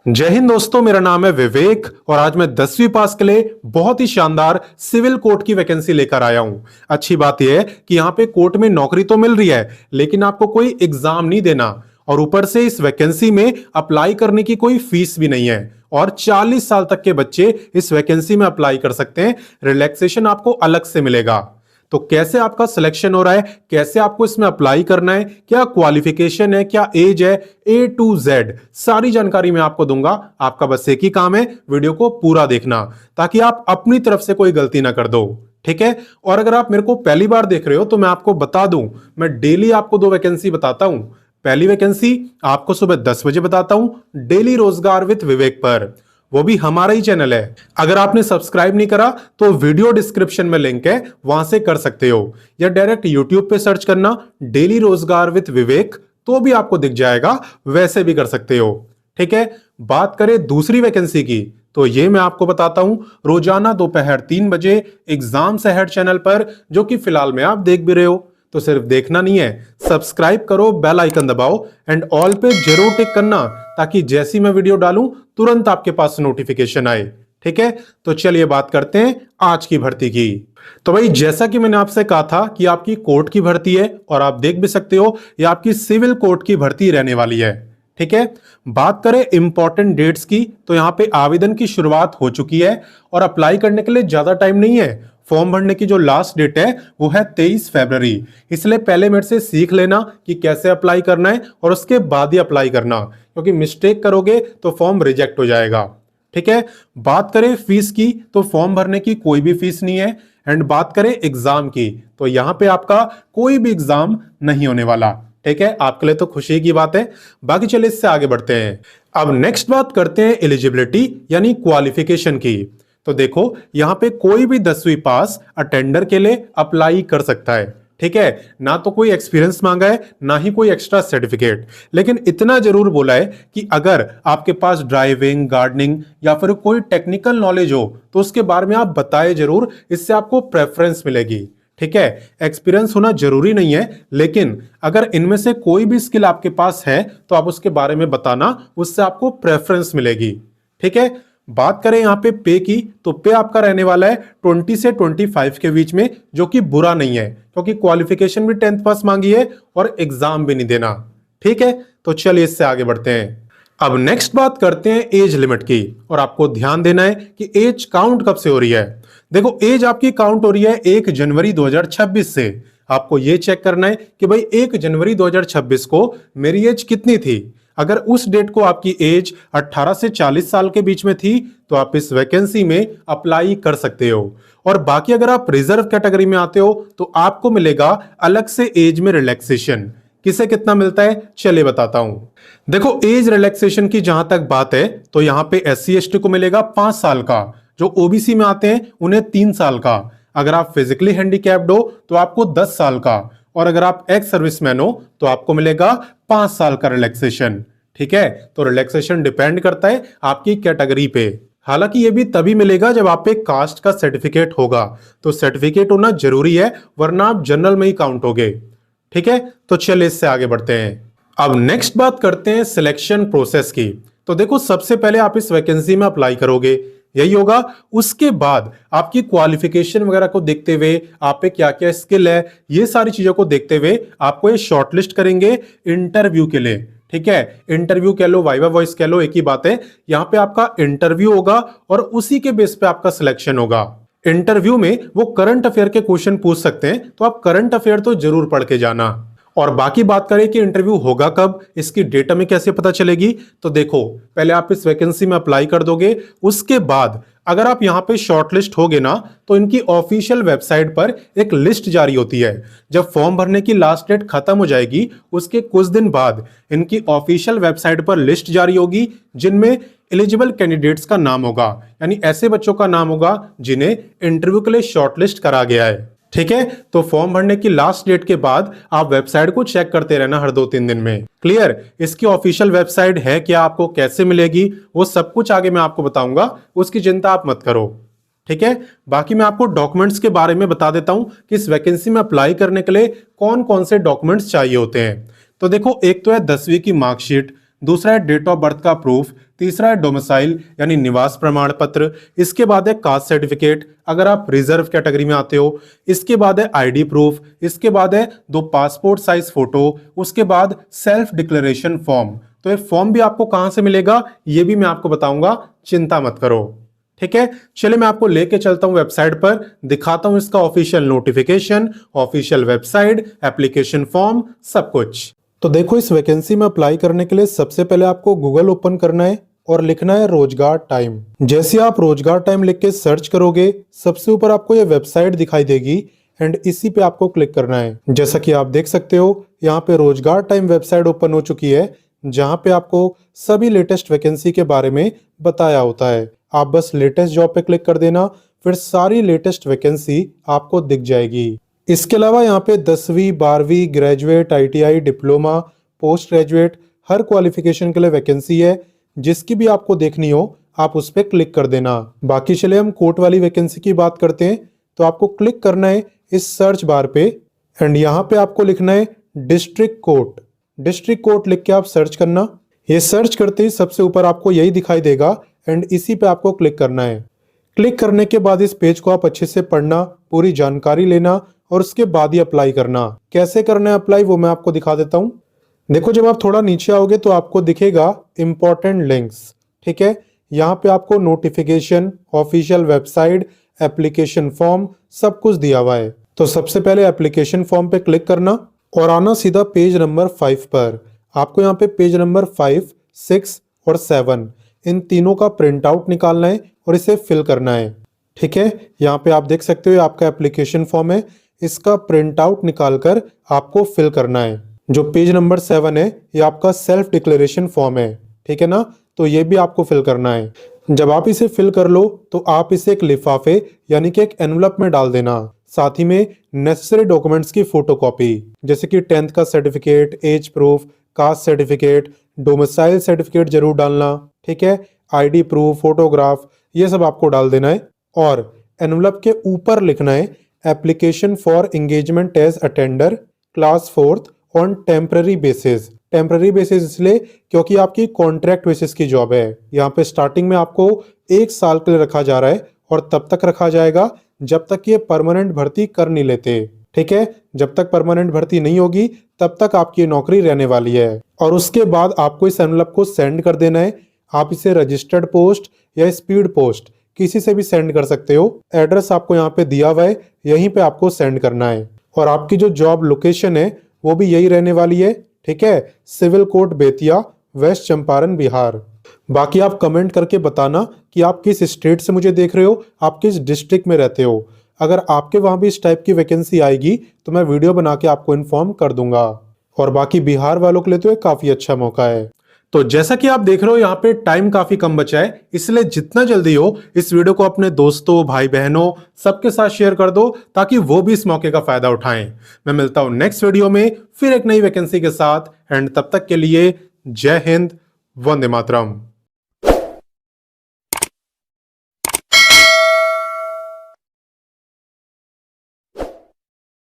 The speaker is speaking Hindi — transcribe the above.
जय हिंद दोस्तों, मेरा नाम है विवेक और आज मैं 10वीं पास के लिए बहुत ही शानदार सिविल कोर्ट की वैकेंसी लेकर आया हूं। अच्छी बात यह है कि यहां पे कोर्ट में नौकरी तो मिल रही है, लेकिन आपको कोई एग्जाम नहीं देना और ऊपर से इस वैकेंसी में अप्लाई करने की कोई फीस भी नहीं है और 40 साल तक के बच्चे इस वैकेंसी में अप्लाई कर सकते हैं। रिलैक्सेशन आपको अलग से मिलेगा। तो कैसे आपका सिलेक्शन हो रहा है, कैसे आपको इसमें अप्लाई करना है, क्या क्वालिफिकेशन है, क्या एज है, A to Z सारी जानकारी मैं आपको दूंगा। आपका बस एक ही काम है, वीडियो को पूरा देखना ताकि आप अपनी तरफ से कोई गलती ना कर दो। ठीक है। और अगर आप मेरे को पहली बार देख रहे हो तो मैं आपको बता दूं, मैं डेली आपको 2 वैकेंसी बताता हूं। पहली वैकेंसी आपको सुबह 10 बजे बताता हूं, डेली रोजगार विद विवेक पर, वो भी हमारा ही चैनल है। अगर आपने सब्सक्राइब नहीं करा तो वीडियो डिस्क्रिप्शन में लिंक है, वहां से कर सकते हो, या डायरेक्ट यूट्यूब पे सर्च करना डेली रोजगार विद विवेक तो भी आपको दिख जाएगा, वैसे भी कर सकते हो। ठीक है। बात करें दूसरी वैकेंसी की तो ये मैं आपको बताता हूं, रोजाना दोपहर 3 बजे एग्जाम्स अहेड चैनल पर, जो कि फिलहाल में आप देख भी रहे हो। तो सिर्फ देखना नहीं है, सब्सक्राइब करो, बेल आइकन दबाओ एंड ऑल पे जरूर टिक करना ताकि जैसी मैं वीडियो डालूं तुरंत आपके पास नोटिफिकेशन आए। ठीक है। तो चलिए बात करते हैं आज की भर्ती की। तो भाई, जैसा कि मैंने आपसे कहा था कि आपकी कोर्ट की भर्ती है और आप देख भी सकते हो ये आपकी सिविल कोर्ट की भर्ती रहने वाली है। ठीक है। बात करें इंपॉर्टेंट डेट्स की तो यहां पे आवेदन की शुरुआत हो चुकी है और अप्लाई करने के लिए ज्यादा टाइम नहीं है। फॉर्म भरने की जो लास्ट डेट है वो है 23 फरवरी। इसलिए पहले मेरे से सीख लेना कि कैसे अप्लाई करना है और उसके बाद ही अप्लाई करना, क्योंकि मिस्टेक करोगे तो फॉर्म रिजेक्ट हो जाएगा। ठीक है। बात करें फीस की तो फॉर्म भरने की कोई भी फीस नहीं है। एंड बात करें एग्जाम की तो यहां पे आपका कोई भी एग्जाम नहीं होने वाला। ठीक है। आपके लिए तो खुशी की बात है। बाकी चलिए इससे आगे बढ़ते हैं। अब नेक्स्ट बात करते हैं एलिजिबिलिटी यानी क्वालिफिकेशन की। तो देखो, यहां पे कोई भी 10वीं पास अटेंडर के लिए अप्लाई कर सकता है। ठीक है। ना तो कोई एक्सपीरियंस मांगा है, ना ही कोई एक्स्ट्रा सर्टिफिकेट, लेकिन इतना जरूर बोला है कि अगर आपके पास ड्राइविंग, गार्डनिंग या फिर कोई टेक्निकल नॉलेज हो तो उसके बारे में आप बताए जरूर, इससे आपको प्रेफरेंस मिलेगी। ठीक है। एक्सपीरियंस होना जरूरी नहीं है, लेकिन अगर इनमें से कोई भी स्किल आपके पास है तो आप उसके बारे में बताना, उससे आपको प्रेफरेंस मिलेगी। ठीक है। बात करें यहां पे पे की तो पे आपका रहने वाला है 20 से 25 के बीच में, जो कि बुरा नहीं है क्योंकि क्वालिफिकेशन भी 10th पास मांगी है और एग्जाम भी नहीं देना। ठीक है। तो चलिए इससे आगे बढ़ते हैं। अब नेक्स्ट बात करते हैं एज लिमिट की, और आपको ध्यान देना है कि एज काउंट कब से हो रही है। देखो, एज आपकी काउंट हो रही है 1 जनवरी 2026 से। आपको यह चेक करना है कि भाई 1 जनवरी 2026 को मेरी एज कितनी थी। अगर उस डेट को आपकी एज 18 से 40 साल के बीच में थी तो आप इस वैकेंसी में अप्लाई कर सकते हो। और बाकी अगर आप रिजर्व कैटेगरी में आते हो तो आपको मिलेगा अलग से एज में रिलैक्सेशन। किसे कितना मिलता है चलिए बताता हूं। देखो, एज रिलैक्सेशन की जहां तक बात है तो यहां पे SC ST को मिलेगा 5 साल का, जो OBC में आते हैं उन्हें 3 साल का, अगर आप फिजिकली हैंडीकैप्ड हो तो आपको 10 साल का, और अगर आप एक्स सर्विसमैन हो तो आपको मिलेगा 5 साल का रिलैक्सेशन। ठीक है। तो रिलैक्सेशन डिपेंड करता है आपकी कैटेगरी पे। हालांकि ये भी तभी मिलेगा जब आप पे कास्ट का सर्टिफिकेट होगा, तो सर्टिफिकेट होना जरूरी है, वरना आप जनरल में ही काउंट होगे। ठीक है। तो चलिए इससे आगे बढ़ते हैं। अब नेक्स्ट बात करते हैं सिलेक्शन प्रोसेस की। तो देखो, सबसे पहले आप इस वैकेंसी में अप्लाई करोगे, यही होगा। उसके बाद आपकी क्वालिफिकेशन वगैरह को देखते हुए, आप पे क्या क्या स्किल है, ये सारी चीजों को देखते हुए आपको ये शॉर्टलिस्ट करेंगे इंटरव्यू के लिए। ठीक है। इंटरव्यू कह लो, वाइवा वॉइस कह लो, एक ही बात है। यहां पे आपका इंटरव्यू होगा और उसी के बेस पे आपका सिलेक्शन होगा। इंटरव्यू में वो करंट अफेयर के क्वेश्चन पूछ सकते हैं, तो आप करंट अफेयर तो जरूर पढ़ के जाना। और बाकी बात करें कि इंटरव्यू होगा कब, इसकी डेट हमें कैसे पता चलेगी, तो देखो, पहले आप इस वैकेंसी में अप्लाई कर दोगे, उसके बाद अगर आप यहां पे शॉर्टलिस्ट होगे ना तो इनकी ऑफिशियल वेबसाइट पर एक लिस्ट जारी होती है। जब फॉर्म भरने की लास्ट डेट खत्म हो जाएगी उसके कुछ दिन बाद इनकी ऑफिशियल वेबसाइट पर लिस्ट जारी होगी, जिनमें एलिजिबल कैंडिडेट्स का नाम होगा, यानी ऐसे बच्चों का नाम होगा जिन्हें इंटरव्यू के लिए शॉर्टलिस्ट करा गया है। ठीक है। तो फॉर्म भरने की लास्ट डेट के बाद आप वेबसाइट को चेक करते रहना हर 2-3 दिन में। क्लियर। इसकी ऑफिशियल वेबसाइट है क्या, आपको कैसे मिलेगी, वो सब कुछ आगे मैं आपको बताऊंगा, उसकी चिंता आप मत करो। ठीक है। बाकी मैं आपको डॉक्यूमेंट्स के बारे में बता देता हूं कि इस वैकेंसी में अप्लाई करने के लिए कौन कौन से डॉक्यूमेंट्स चाहिए होते हैं। तो देखो, एक तो है 10वीं की मार्कशीट, दूसरा है डेट ऑफ बर्थ का प्रूफ, तीसरा है डोमिसाइल यानी निवास प्रमाण पत्र, इसके बाद है कास्ट सर्टिफिकेट अगर आप रिजर्व कैटेगरी में आते हो, इसके बाद है आईडी प्रूफ, इसके बाद है 2 पासपोर्ट साइज फोटो, उसके बाद सेल्फ डिक्लेरेशन फॉर्म। तो ये फॉर्म भी आपको कहां से मिलेगा ये भी मैं आपको बताऊंगा, चिंता मत करो। ठीक है, चलिए मैं आपको लेके चलता हूं वेबसाइट पर, दिखाता हूं इसका official notification, official website, application form, सब कुछ। तो देखो, इस वैकेंसी में अप्लाई करने के लिए सबसे पहले आपको गूगल ओपन करना है और लिखना है रोजगार टाइम। जैसे आप रोजगार टाइम लिख के सर्च करोगे, सबसे ऊपर आपको ये वेबसाइट दिखाई देगी एंड इसी पे आपको क्लिक करना है। जैसा कि आप देख सकते हो, यहाँ पे रोजगार टाइम वेबसाइट ओपन हो चुकी है, जहां पे आपको सभी लेटेस्ट वैकेंसी के बारे में बताया होता है। आप बस लेटेस्ट जॉब पे क्लिक कर देना, फिर सारी लेटेस्ट वैकेंसी आपको दिख जाएगी। इसके अलावा यहाँ पे 10वीं 12वीं graduate, ITI, diploma, post graduate हर क्वालिफिकेशन के लिए वैकेंसी है। जिसकी भी आपको देखनी हो आप उस पर क्लिक कर देना। बाकी चले हम कोर्ट वाली वैकेंसी की बात करते हैं। तो आपको क्लिक करना है इस सर्च बार पे एंड यहाँ पे आपको लिखना है डिस्ट्रिक्ट कोर्ट। डिस्ट्रिक्ट कोर्ट लिख के आप सर्च करना। ये सर्च करते ही सबसे ऊपर आपको यही दिखाई देगा एंड इसी पे आपको क्लिक करना है। क्लिक करने के बाद इस पेज को आप अच्छे से पढ़ना, पूरी जानकारी लेना और उसके बाद ही अप्लाई करना। कैसे करना है अप्लाई वो मैं आपको दिखा देता हूँ। देखो, जब आप थोड़ा नीचे आओगे तो आपको दिखेगा इंपॉर्टेंट लिंक्स। ठीक है, यहाँ पे आपको notification, official website, application form सब कुछ दिया हुआ है। तो सबसे पहले एप्लीकेशन फॉर्म पे क्लिक करना और आना सीधा पेज नंबर 5 पर। आपको यहाँ पे पेज नंबर 5, 6 और 7 इन तीनों का प्रिंट आउट निकालना है और इसे फिल करना है। ठीक है, यहाँ पे आप देख सकते हो आपका एप्लीकेशन फॉर्म है, इसका प्रिंट आउट निकालकर आपको फिल करना है। जो पेज नंबर 7 है ये आपका सेल्फ डिक्लेरेशन फॉर्म है। ठीक है ना, तो ये भी आपको फिल करना है। जब आप इसे फिल कर लो तो आप इसे एक लिफाफे यानी कि एक एनवलप में डाल देना। साथ ही में नेसेसरी डॉक्यूमेंट्स की फोटोकॉपी जैसे कि 10th का certificate, age proof, caste certificate, domicile certificate जरूर डालना। ठीक है, आईडी प्रूफ, फोटोग्राफ ये सब आपको डाल देना है और एनवलप के ऊपर लिखना है application for engagement as attender class 4th on temporary basis. Temporary basis इसलिए क्योंकि आपकी कॉन्ट्रैक्ट बेसिस की जॉब है। यहाँ पे स्टार्टिंग में आपको 1 साल के लिए रखा जा रहा है और तब तक रखा जाएगा जब तक ये परमानेंट भर्ती कर नहीं लेते। ठीक है, जब तक परमानेंट भर्ती नहीं होगी तब तक आपकी ये नौकरी रहने वाली है और उसके बाद आपको इस एनवलप को सेंड कर देना है। आप इसे रजिस्टर्ड पोस्ट या स्पीड पोस्ट किसी से भी सेंड कर सकते हो। एड्रेस आपको यहाँ पे दिया हुआ है, यहीं पे आपको सेंड करना है और आपकी जो जॉब लोकेशन है वो भी यही रहने वाली है। ठीक है, civil court Bettiah, West Champaran, Bihar. बाकी आप कमेंट करके बताना कि आप किस स्टेट से मुझे देख रहे हो, आप किस डिस्ट्रिक्ट में रहते हो। अगर आपके वहां भी इस टाइप की वैकेंसी आएगी तो मैं वीडियो बना के आपको इन्फॉर्म कर दूंगा। और बाकी बिहार वालों के लिए तो ये काफी अच्छा मौका है। तो जैसा कि आप देख रहे हो यहाँ पे टाइम काफी कम बचा है, इसलिए जितना जल्दी हो इस वीडियो को अपने दोस्तों, भाई बहनों सबके साथ शेयर कर दो ताकि वो भी इस मौके का फायदा उठाएं। मैं मिलता हूं नेक्स्ट वीडियो में फिर एक नई वैकेंसी के साथ एंड तब तक के लिए जय हिंद, वंदे मातरम।